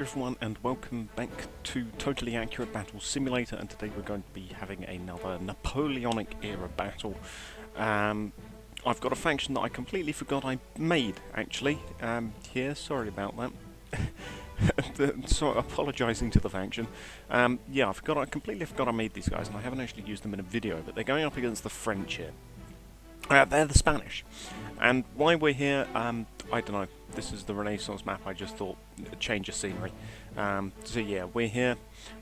Everyone, and welcome back to Totally Accurate Battle Simulator, and today we're going to be having another Napoleonic era battle. I've got a faction that I completely forgot I made, actually, here, sorry about that. So, apologising to the faction. Yeah, I completely forgot I made these guys, and I haven't actually used them in a video, but they're going up against the French here. They're the Spanish. And why we're here, I don't know. This is the Renaissance map. I just thought a change of scenery. So yeah, we're here.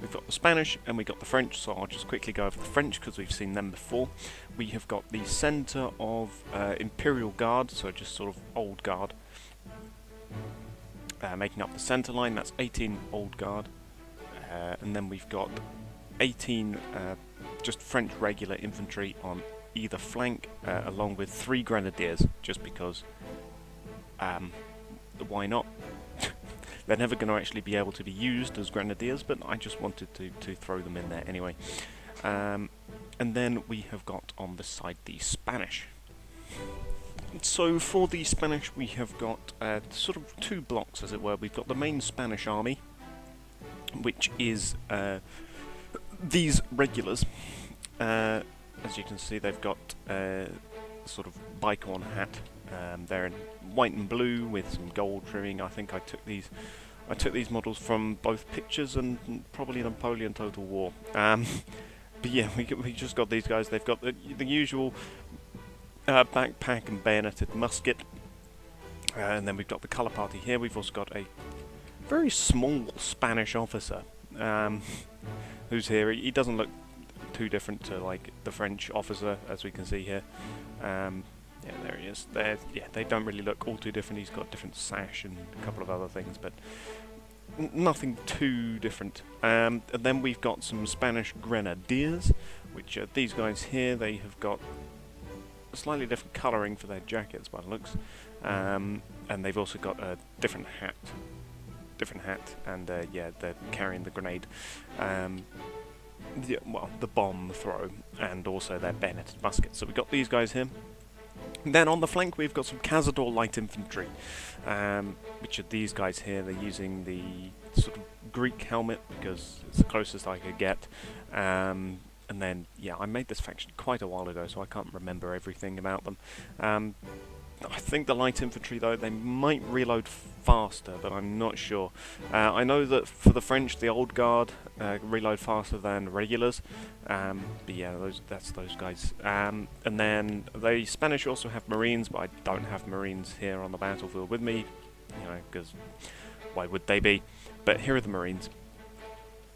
We've got the Spanish and we've got the French. So I'll just quickly go over the French because we've seen them before. We have got the centre of Imperial Guard, so just sort of old guard, making up the centre line. That's 18 old guard, and then we've got 18 just French regular infantry on either flank, along with 3 grenadiers, just because. Why not? They're never going to actually be able to be used as grenadiers, but I just wanted to throw them in there anyway. And then we have got on the side the Spanish. So for the Spanish we have got sort of 2 blocks, as it were. We've got the main Spanish army, which is these regulars. As you can see, they've got sort of bicorn hat. They're in white and blue with some gold trimming. I think I took these models from both pictures and probably Napoleon Total War. But yeah, we just got these guys. They've got the usual backpack and bayoneted musket, and then we've got the colour party here. We've also got a very small Spanish officer who's here. He doesn't look too different to like the French officer, as we can see here. Yeah, there he is. Yeah, they don't really look all too different. He's got different sash and a couple of other things, but nothing too different. And then we've got some Spanish grenadiers, which are these guys here. They have got a slightly different colouring for their jackets, by the looks, and they've also got a different hat, and yeah, they're carrying the grenade. Yeah, well, the bomb throw, and also their bayoneted muskets. So we've got these guys here. Then on the flank we've got some Cazador light infantry, which are these guys here. They're using the sort of Greek helmet because it's the closest I could get. And then, yeah, I made this faction quite a while ago, so I can't remember everything about them. I think the light infantry, though, they might reload faster, but I'm not sure. I know that for the French, the old guard reload faster than regulars. But yeah, that's those guys. And then the Spanish also have Marines, but I don't have Marines here on the battlefield with me, you know, because why would they be? But here are the Marines.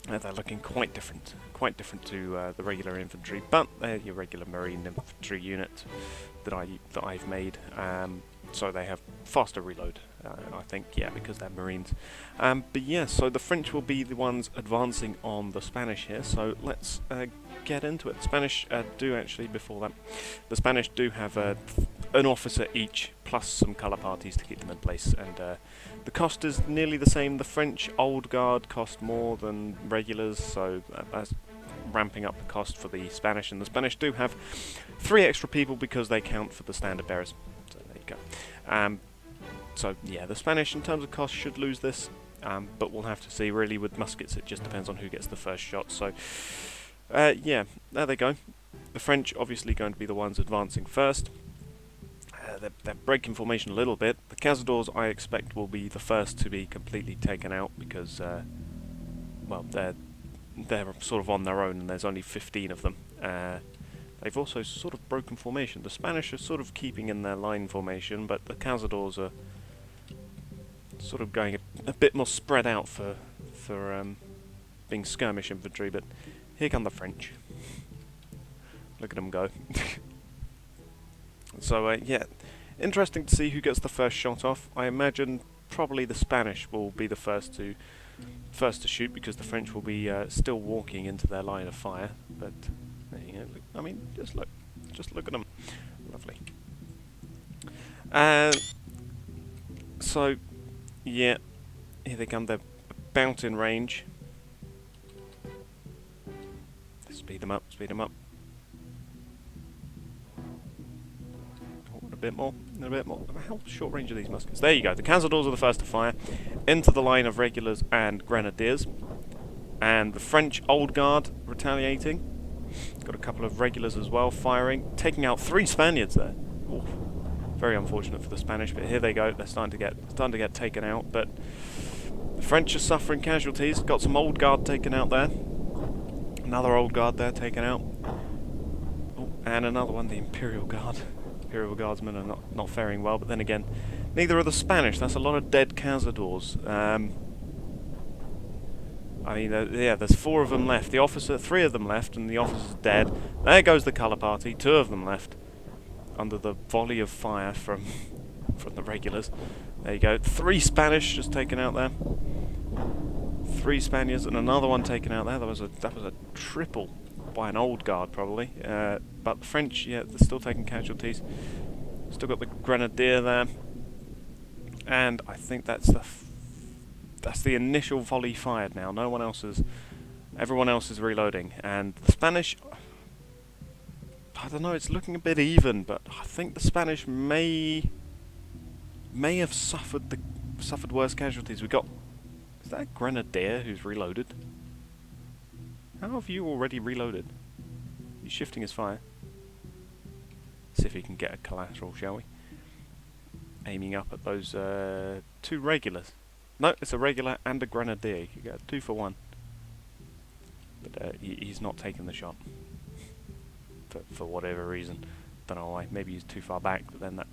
They're looking quite different to the regular infantry, but they're your regular Marine infantry unit that I've made. So they have faster reload, I think, yeah, because they're Marines. But yeah, so the French will be the ones advancing on the Spanish here. So let's get into it. Spanish do actually, before that, the Spanish do have an officer each, plus some colour parties to keep them in place, and the cost is nearly the same. The French old guard cost more than regulars, so that's ramping up the cost for the Spanish, and the Spanish do have 3 extra people because they count for the standard bearers. So there you go. So yeah, the Spanish in terms of cost should lose this, but we'll have to see. Really, with muskets it just depends on who gets the first shot. So yeah, there they go. The French obviously going to be the ones advancing first. They're breaking formation a little bit. The Cazadors, I expect, will be the first to be completely taken out because, well, they're sort of on their own, and there's only 15 of them. They've also sort of broken formation. The Spanish are sort of keeping in their line formation, but the Cazadors are sort of going a bit more spread out for being skirmish infantry. But here come the French. Look at them go. So yeah, interesting to see who gets the first shot off. I imagine probably the Spanish will be the first to shoot because the French will be still walking into their line of fire. But there you go. I mean, just look at them, lovely. So yeah, here they come. They're about in range. Speed them up. bit more, a bit more. How short range are these muskets? There you go. The Cazadors are the first to fire into the line of regulars and grenadiers, and the French Old Guard retaliating. Got a couple of regulars as well firing, taking out 3 Spaniards there. Oof. Very unfortunate for the Spanish, but here they go. They're starting to get taken out, but the French are suffering casualties. Got some Old Guard taken out there. Another Old Guard there taken out. Oh, and another one, the Imperial Guard. Imperial Guardsmen are not faring well, but then again, neither are the Spanish. That's a lot of dead Cazadors. I mean, yeah, there's 4 of them left. The officer, 3 of them left, and the officer's dead. There goes the colour party. 2 of them left, under the volley of fire from the regulars. There you go. 3 Spanish just taken out there. 3 Spaniards and another one taken out there. That was a triple by an Old Guard probably. But the French, yeah, they're still taking casualties. Still got the Grenadier there, and I think that's the initial volley fired now. No one else is. Everyone else is reloading, and the Spanish. I don't know. It's looking a bit even, but I think the Spanish may have suffered worse casualties. We got. Is that a Grenadier who's reloaded? How have you already reloaded? He's shifting his fire. See if he can get a collateral, shall we? Aiming up at those 2 regulars. No, it's a regular and a Grenadier. You get 2 for 1. But he's not taking the shot. For whatever reason. Don't know why. Maybe he's too far back, but then that...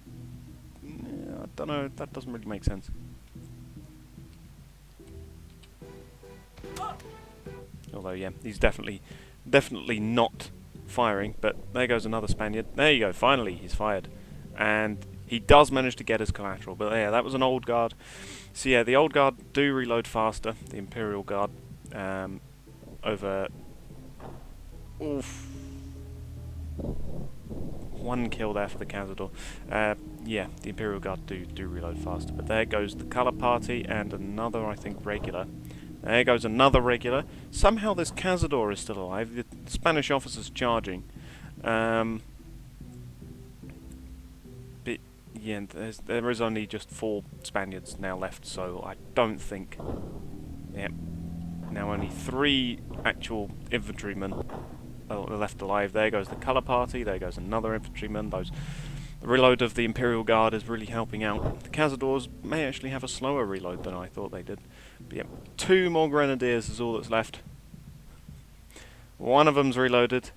I don't know, that doesn't really make sense. Although, yeah, he's definitely not firing, but there goes another Spaniard. There you go, finally he's fired. And he does manage to get his collateral, but yeah, that was an Old Guard. So yeah, the Old Guard do reload faster, the Imperial Guard, over... Oof. 1 kill there for the Cazador. Yeah, the Imperial Guard do reload faster, but there goes the colour party and another, I think, regular. There goes another regular. Somehow this Cazador is still alive. The Spanish officer's charging. But yeah, there is only just 4 Spaniards now left, so I don't think... Yep. Now only 3 actual infantrymen are left alive. There goes the colour party. There goes another infantryman. The reload of the Imperial Guard is really helping out. The Cazadors may actually have a slower reload than I thought they did. But yeah, 2 more Grenadiers is all that's left. One of them's reloaded,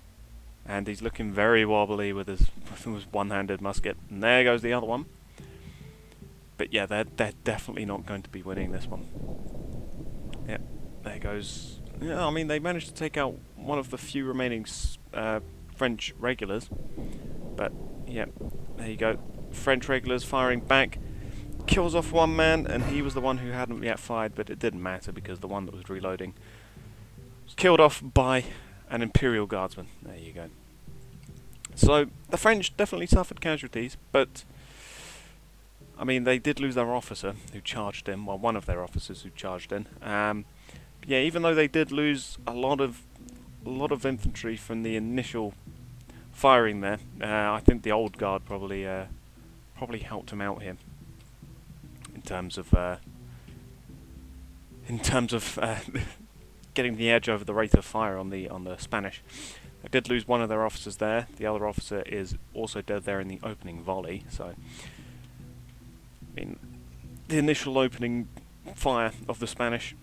and he's looking very wobbly with his one-handed musket. And there goes the other one. But yeah, they're definitely not going to be winning this one. Yeah, there goes... Yeah, I mean, they managed to take out one of the few remaining French regulars. But yeah, there you go. French regulars firing back. Kills off 1 man, and he was the one who hadn't yet fired, but it didn't matter because the one that was reloading was killed off by an Imperial Guardsman. There you go. So the French definitely suffered casualties, but I mean, they did lose their officer who charged in. Well, one of their officers who charged in. Yeah, even though they did lose a lot of infantry from the initial firing there, I think the Old Guard probably helped him out here. In terms of getting the edge over the rate of fire on the Spanish. They did lose one of their officers there. The other officer is also dead there in the opening volley. So, I mean, the initial opening fire of the Spanish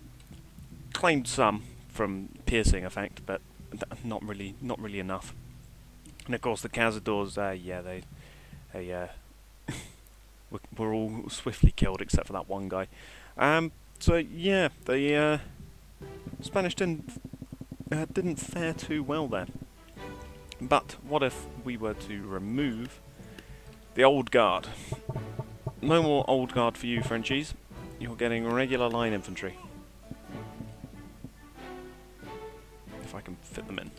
claimed some from piercing effect, but not really enough. And of course, the Cazadors, yeah, they were all swiftly killed except for that one guy. So yeah, the Spanish didn't fare too well there. But what if we were to remove the Old Guard? No more Old Guard for you, Frenchies. You're getting regular line infantry. If I can fit them in.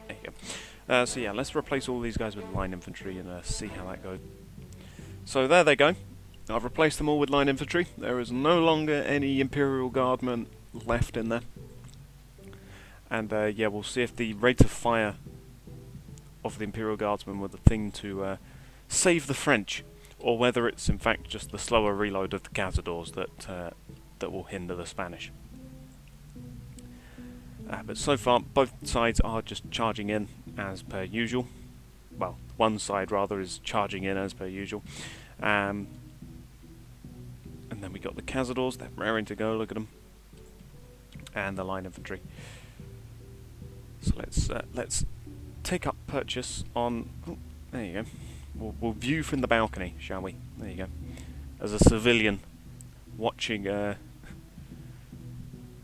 There you go. So yeah, let's replace all these guys with line infantry and see how that goes. So there they go. I've replaced them all with line infantry. There is no longer any Imperial Guardmen left in there. And yeah, we'll see if the rate of fire of the Imperial Guardsmen were the thing to save the French, or whether it's in fact just the slower reload of the Cazadors that will hinder the Spanish. But so far, both sides are just charging in as per usual. Well, one side rather is charging in as per usual. And then we got the Cazadors, they're raring to go, look at them. And the line infantry. So let's take up purchase on... Oh, there you go. We'll view from the balcony, shall we? There you go. As a civilian watching... as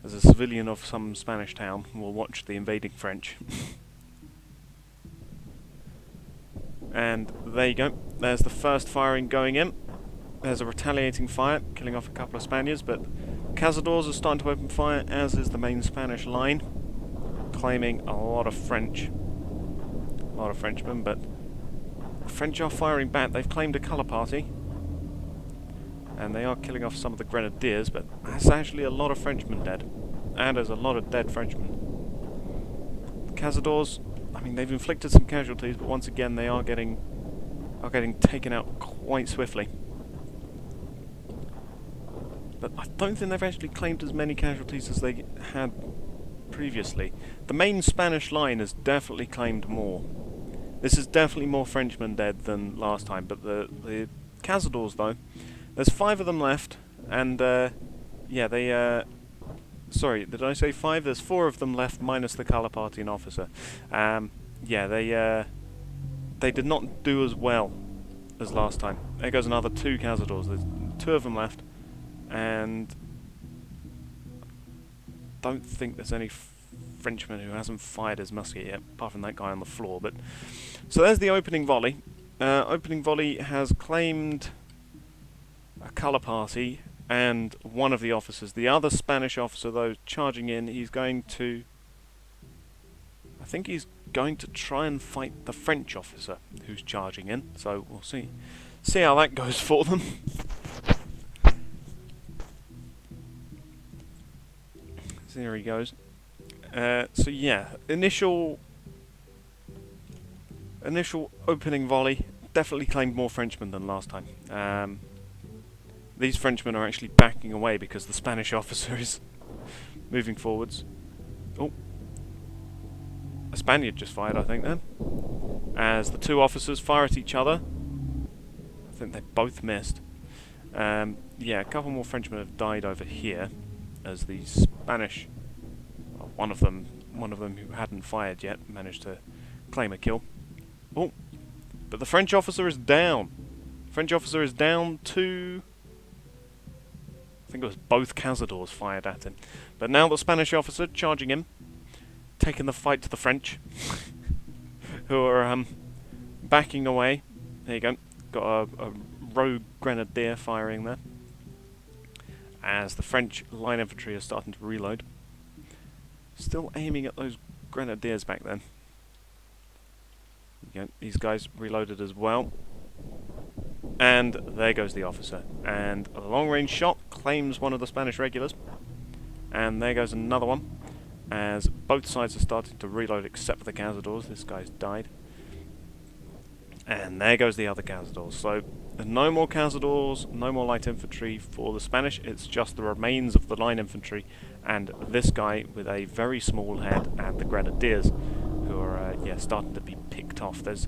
a civilian of some Spanish town, we'll watch the invading French. And there you go. There's the first firing going in. There's a retaliating fire, killing off a couple of Spaniards, but Cazadors are starting to open fire, as is the main Spanish line, claiming a lot of Frenchmen, but the French are firing back. They've claimed a colour party, and they are killing off some of the Grenadiers, but that's actually a lot of Frenchmen dead, and there's a lot of dead Frenchmen. The Cazadors, I mean, they've inflicted some casualties, but once again they are getting taken out quite swiftly. But I don't think they've actually claimed as many casualties as they had previously. The main Spanish line has definitely claimed more. This is definitely more Frenchmen dead than last time, but the Cazadors, though, there's 5 of them left, and yeah, they sorry, did I say 5? There's 4 of them left, minus the colour party and officer. Yeah, they did not do as well as last time. There goes another 2 Cazadors. There's 2 of them left, and don't think there's any Frenchman who hasn't fired his musket yet, apart from that guy on the floor. But so there's the opening volley. Opening volley has claimed a colour party and one of the officers. The other Spanish officer, though, charging in, he's going to... I think he's going to try and fight the French officer who's charging in. So we'll see how that goes for them. So there he goes. So yeah, initial opening volley definitely claimed more Frenchmen than last time. These Frenchmen are actually backing away because the Spanish officer is moving forwards. Oh, a Spaniard just fired, I think, then. As the 2 officers fire at each other. I think they both missed. Yeah, a couple more Frenchmen have died over here, as the Spanish, well, one of them who hadn't fired yet managed to claim a kill. Oh, but the French officer is down. French officer is down to... I think it was both Cazadors fired at him. But now the Spanish officer charging him, taking the fight to the French, who are backing away. There you go. Got a rogue grenadier firing there, as the French line infantry are starting to reload. Still aiming at those grenadiers back then. There you go. These guys reloaded as well. And there goes the officer. And a long-range shot claims one of the Spanish regulars. And there goes another one, as both sides are starting to reload except for the Cazadors. This guy's died. And there goes the other Cazadors. So no more Cazadors, no more light infantry for the Spanish. It's just the remains of the line infantry and this guy with a very small head and the Grenadiers, who are yeah, starting to be picked off. There's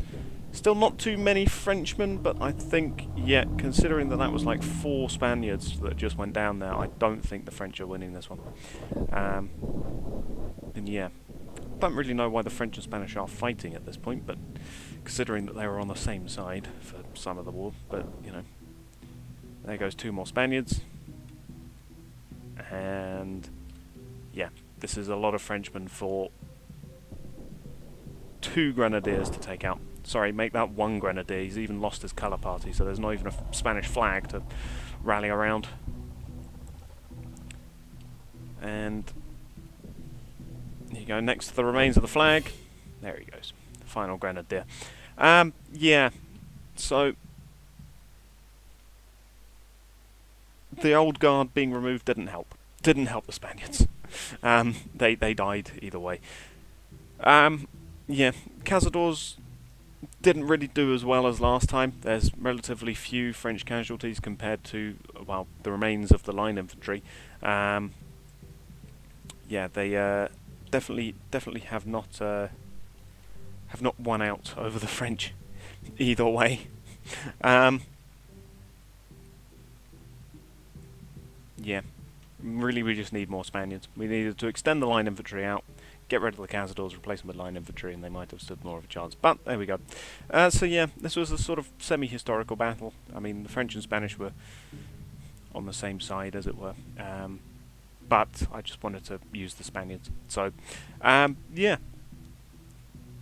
still not too many Frenchmen, but I think, yeah, considering that was like 4 Spaniards that just went down there, I don't think the French are winning this one. And yeah, don't really know why the French and Spanish are fighting at this point, but considering that they were on the same side for some of the war, but, you know. There goes 2 more Spaniards. And yeah, this is a lot of Frenchmen for 2 Grenadiers to take out. Sorry, make that 1 Grenadier. He's even lost his colour party, so there's not even a Spanish flag to rally around. And here you go, next to the remains of the flag. There he goes. Final Grenadier. Yeah, so the old guard being removed didn't help. Didn't help the Spaniards. They died either way. Yeah, Cazadors didn't really do as well as last time. There's relatively few French casualties compared to, well, the remains of the line infantry. Yeah, they definitely have not won out over the French either way. Yeah, really we just need more Spaniards. We needed to extend the line infantry out, get rid of the Cazadors, replace them with line infantry, and they might have stood more of a chance. But there we go. So yeah, this was a sort of semi-historical battle. I mean, the French and Spanish were on the same side, as it were. But I just wanted to use the Spaniards. So, yeah,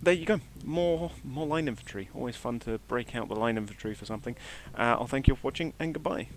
there you go. More line infantry. Always fun to break out the line infantry for something. I'll thank you for watching, and goodbye.